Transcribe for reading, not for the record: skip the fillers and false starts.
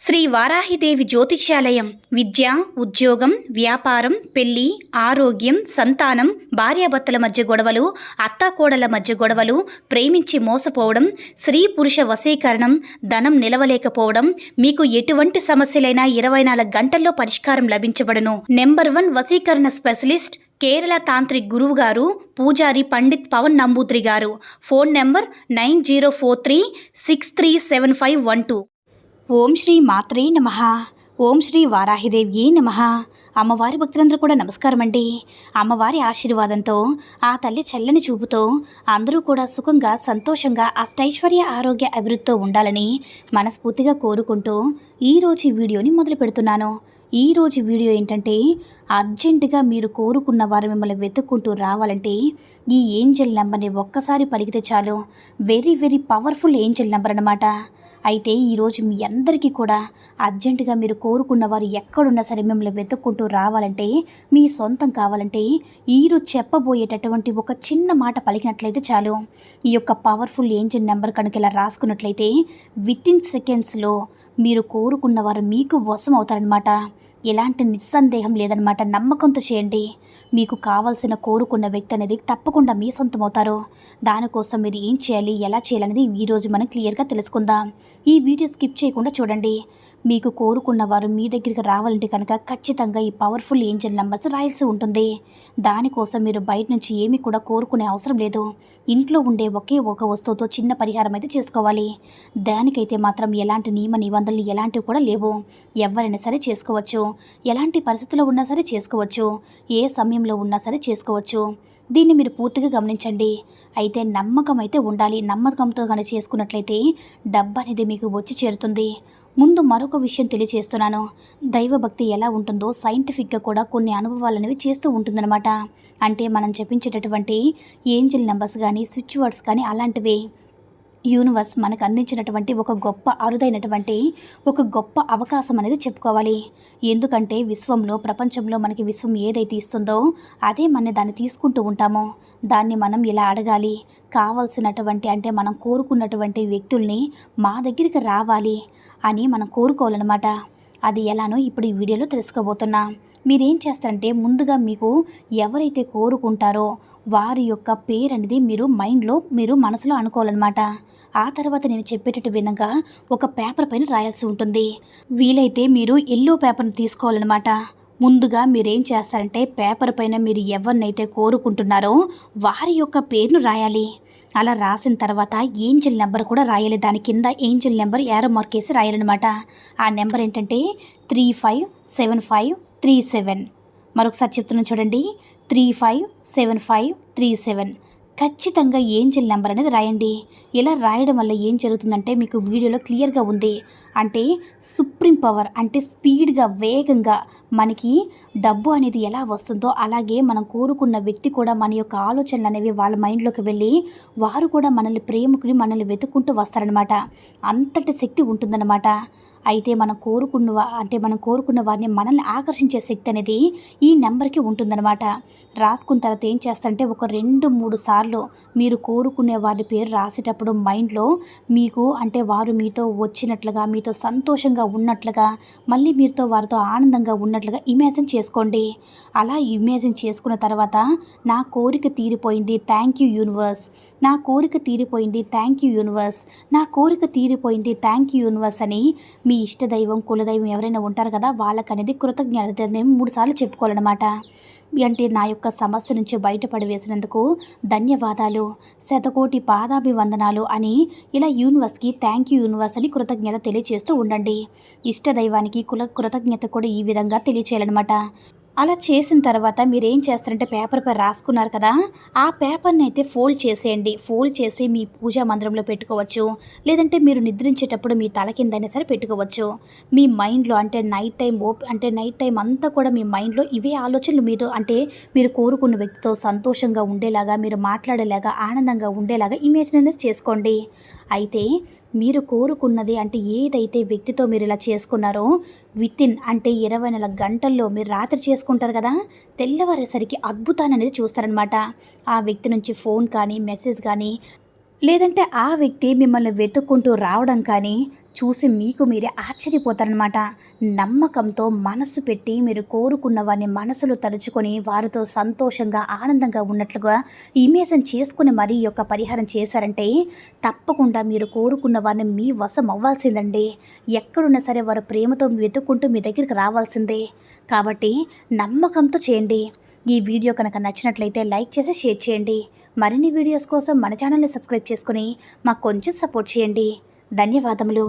శ్రీ వారాహిదేవి జ్యోతిష్యాలయం విద్య, ఉద్యోగం, వ్యాపారం, పెళ్లి, ఆరోగ్యం, సంతానం, భార్యాభర్తల మధ్య గొడవలు, అత్తాకోడల మధ్య గొడవలు, ప్రేమించి మోసపోవడం, స్త్రీ పురుష వశీకరణం, ధనం నిలవలేకపోవడం, మీకు ఎటువంటి సమస్యలైనా 24 గంటల్లో పరిష్కారం లభించబడును. నెంబర్ 1 వశీకరణ స్పెషలిస్ట్ కేరళ తాంత్రిక్ గురువు గారు పూజారి పండిత్ పవన్ నంబూద్రి గారు. Phone number 9043637512. ఓం శ్రీ మాత్రే నమః. ఓం శ్రీ వారాహిదేవ్యే నమః. అమ్మవారి భక్తులందరూ కూడా నమస్కారం అండి. అమ్మవారి ఆశీర్వాదంతో, ఆ తల్లి చల్లని చూపుతో అందరూ కూడా సుఖంగా, సంతోషంగా, అష్టైశ్వర్య, ఆరోగ్య అభివృద్ధితో ఉండాలని మనస్ఫూర్తిగా కోరుకుంటూ ఈరోజు ఈ వీడియోని మొదలు పెడుతున్నాను. ఈరోజు వీడియో ఏంటంటే, అర్జెంటుగా మీరు కోరుకున్న వారు మిమ్మల్ని వెతుక్కుంటూ రావాలంటే ఈ ఏంజల్ నెంబర్ని ఒక్కసారి పలికితే చాలు. Very very powerful Angel number అన్నమాట. అయితే ఈరోజు మీ అందరికీ కూడా అర్జెంటుగా మీరు కోరుకున్న వారు ఎక్కడున్నా సరే మిమ్మల్ని వెతుక్కుంటూ రావాలంటే, మీ సొంతం కావాలంటే ఈరోజు చెప్పబోయేటటువంటి ఒక చిన్న మాట పలికినట్లయితే చాలు. ఈ యొక్క పవర్ఫుల్ ఏంజల్ నెంబర్ కనుక ఇలా రాసుకున్నట్లయితే వితిన్ సెకండ్స్లో మీరు కోరుకున్న వారు మీకు వశం అవుతారనమాట. ఎలాంటి నిస్సందేహం లేదనమాట. నమ్మకంతో చేయండి. మీకు కావాల్సిన కోరుకున్న వ్యక్తి అనేది తప్పకుండా మీ సొంతం అవుతారు. దానికోసం మీరు ఏం చేయాలి, ఎలా చేయాలనేది ఈరోజు మనం క్లియర్గా తెలుసుకుందాం. ఈ వీడియో స్కిప్ చేయకుండా చూడండి. మీకు కోరుకున్న వారు మీ దగ్గరికి రావాలంటే కనుక ఖచ్చితంగా ఈ పవర్ఫుల్ ఏంజల్ నెంబర్స్ రాయాల్సి ఉంటుంది. దానికోసం మీరు బయట నుంచి ఏమీ కూడా కోరుకునే అవసరం లేదు. ఇంట్లో ఉండే ఒకే ఒక వస్తువుతో చిన్న పరిహారం అయితే చేసుకోవాలి. దానికైతే మాత్రం ఎలాంటి నియమ నిబంధనలు ఎలాంటివి కూడా లేవు. ఎవరైనా సరే చేసుకోవచ్చు. ఎలాంటి పరిస్థితుల్లో ఉన్నా సరే చేసుకోవచ్చు. ఏ సమయంలో ఉన్నా సరే చేసుకోవచ్చు. దీన్ని మీరు పూర్తిగా గమనించండి. అయితే నమ్మకం అయితే ఉండాలి. నమ్మకంతో కానీ చేసుకున్నట్లయితే డబ్బు అనేది మీకు వచ్చి చేరుతుంది. ముందు మరొక విషయం తెలియజేస్తున్నాను. దైవభక్తి ఎలా ఉంటుందో సైంటిఫిక్గా కూడా కొన్ని అనుభవాలు అనేవి చేస్తూ ఉంటుందన్నమాట. అంటే మనం చెప్పించేటటువంటి ఏంజల్ నెంబర్స్ కానీ, స్విచ్ వర్డ్స్ కానీ అలాంటివి యూనివర్స్ మనకు అందించినటువంటి ఒక గొప్ప అరుదైనటువంటి ఒక గొప్ప అవకాశం అనేది చెప్పుకోవాలి. ఎందుకంటే విశ్వంలో, ప్రపంచంలో మనకి విశ్వం ఏదైతే ఇస్తుందో అదే మన దాన్ని తీసుకుంటూ ఉంటామో దాన్ని మనం ఇలా అడగాలి. కావాల్సినటువంటి అంటే మనం కోరుకున్నటువంటి వ్యక్తుల్ని మా దగ్గరికి రావాలి అని మనం కోరుకోవాలన్నమాట. అది ఎలానో ఇప్పుడు ఈ వీడియోలో తెలుసుకోబోతున్నా. మీరేం చేస్తారంటే, ముందుగా మీకు ఎవరైతే కోరుకుంటారో వారి యొక్క పేరు అనేది మీరు మనసులో అనుకోవాలన్నమాట. ఆ తర్వాత నేను చెప్పేటట్టు విధంగా ఒక పేపర్ పైన రాయాల్సి ఉంటుంది. వీలైతే మీరు ఎల్లో పేపర్ని తీసుకోవాలన్నమాట. ముందుగా మీరేం చేస్తారంటే, పేపర్ పైన మీరు ఎవరినైతే కోరుకుంటున్నారో వారి యొక్క పేరును రాయాలి. అలా రాసిన తర్వాత ఏంజల్ నెంబర్ కూడా రాయాలి. దాని కింద ఏంజల్ నెంబర్ యారో మార్క్ వేసి రాయాలన్నమాట. ఆ నెంబర్ ఏంటంటే 357537. మరొకసారి చెప్తున్నాను చూడండి, 357537. ఖచ్చితంగా ఏంజల్ నెంబర్ అనేది రాయండి. ఇలా రాయడం వల్ల ఏం జరుగుతుందంటే, మీకు వీడియోలో క్లియర్గా ఉంది. అంటే సుప్రీం పవర్, అంటే స్పీడ్గా, వేగంగా మనకి డబ్బు అనేది ఎలా వస్తుందో అలాగే మనం కోరుకున్న వ్యక్తి కూడా మన యొక్క ఆలోచనలు అనేవి వాళ్ళ మైండ్లోకి వెళ్ళి వారు కూడా మనల్ని ప్రేమకుని మనల్ని వెతుక్కుంటూ వస్తారనమాట. అంతటి శక్తి ఉంటుందన్నమాట. అయితే మనం కోరుకున్న వారిని మనల్ని ఆకర్షించే శక్తి అనేది ఈ నెంబర్కి ఉంటుందన్నమాట. రాసుకున్న తర్వాత ఏం చేస్తారంటే, ఒక 2-3 సార్లు మీరు కోరుకునే వారి పేరు రాసేటప్పుడు మైండ్లో మీకు అంటే వారు మీతో వచ్చినట్లుగా, మీతో సంతోషంగా ఉన్నట్లుగా, మళ్ళీ మీతో వారితో ఆనందంగా ఉన్నట్లుగా ఇమాజిన్ చేసుకోండి. అలా ఇమాజిన్ చేసుకున్న తర్వాత, నా కోరిక తీరిపోయింది, థ్యాంక్ యూ యూనివర్స్, నా కోరిక తీరిపోయింది, థ్యాంక్ యూ యూనివర్స్, నా కోరిక తీరిపోయింది, థ్యాంక్ యూ యూనివర్స్ అని మీ ఇష్టదైవం, కులదైవం ఎవరైనా ఉంటారు కదా, వాళ్ళకనేది కృతజ్ఞతని 3 సార్లు చెప్పుకోవాలన్నమాట. అంటే నా యొక్క సమస్య నుంచి బయటపడి వేసినందుకు ధన్యవాదాలు, శతకోటి పాదాభివందనాలు అని ఇలా యూనివర్స్కి థ్యాంక్ యూ యూనివర్స్ అని కృతజ్ఞత తెలియచేస్తూ ఉండండి. ఇష్టదైవానికి కృతజ్ఞత కూడా ఈ విధంగా తెలియచేయాలన్నమాట. అలా చేసిన తర్వాత మీరేం చేస్తారంటే, పేపర్పై రాసుకున్నారు కదా, ఆ పేపర్ని అయితే ఫోల్డ్ చేసేయండి. ఫోల్డ్ చేసి మీ పూజా మందిరంలో పెట్టుకోవచ్చు. లేదంటే మీరు నిద్రించేటప్పుడు మీ తల కిందైనా సరే పెట్టుకోవచ్చు. మీ మైండ్లో అంటే నైట్ టైం అంతా కూడా మీ మైండ్లో ఇవే ఆలోచనలు మీరు కోరుకున్న వ్యక్తితో సంతోషంగా ఉండేలాగా, మీరు మాట్లాడేలాగా, ఆనందంగా ఉండేలాగా ఇమేజినరీస్ చేసుకోండి. అయితే మీరు కోరుకున్నది అంటే ఏదైతే వ్యక్తితో మీరు ఇలా చేసుకున్నారో వితిన్ అంటే 24 గంటల్లో మీరు రాత్రి చేసుకుంటారు కదా, తెల్లవారేసరికి అద్భుతాన్ని అనేది చూస్తారనమాట. ఆ వ్యక్తి నుంచి ఫోన్ కానీ, మెసేజ్ కానీ, లేదంటే ఆ వ్యక్తి మిమ్మల్ని వెతుక్కుంటూ రావడం కానీ చూసి మీకు మీరే ఆశ్చర్యపోతారనమాట. నమ్మకంతో మనసు పెట్టి మీరు కోరుకున్న వారిని మనసులో తలుచుకొని వారితో సంతోషంగా ఆనందంగా ఉన్నట్లుగా ఇమేజిన్ చేసుకుని మరీ ఈ యొక్క పరిహారం చేశారంటే తప్పకుండా మీరు కోరుకున్న వారిని మీ వశం అవ్వాల్సిందండి. ఎక్కడున్నా సరే వారు ప్రేమతో వెతుక్కుంటూ మీ దగ్గరికి రావాల్సిందే. కాబట్టి నమ్మకంతో చేయండి. ఈ వీడియో కనుక నచ్చినట్లయితే లైక్ చేసి షేర్ చేయండి. మరిన్ని వీడియోస్ కోసం మన ఛానల్ని సబ్స్క్రైబ్ చేసుకుని మాకు కొంచెం సపోర్ట్ చేయండి. ధన్యవాదములు.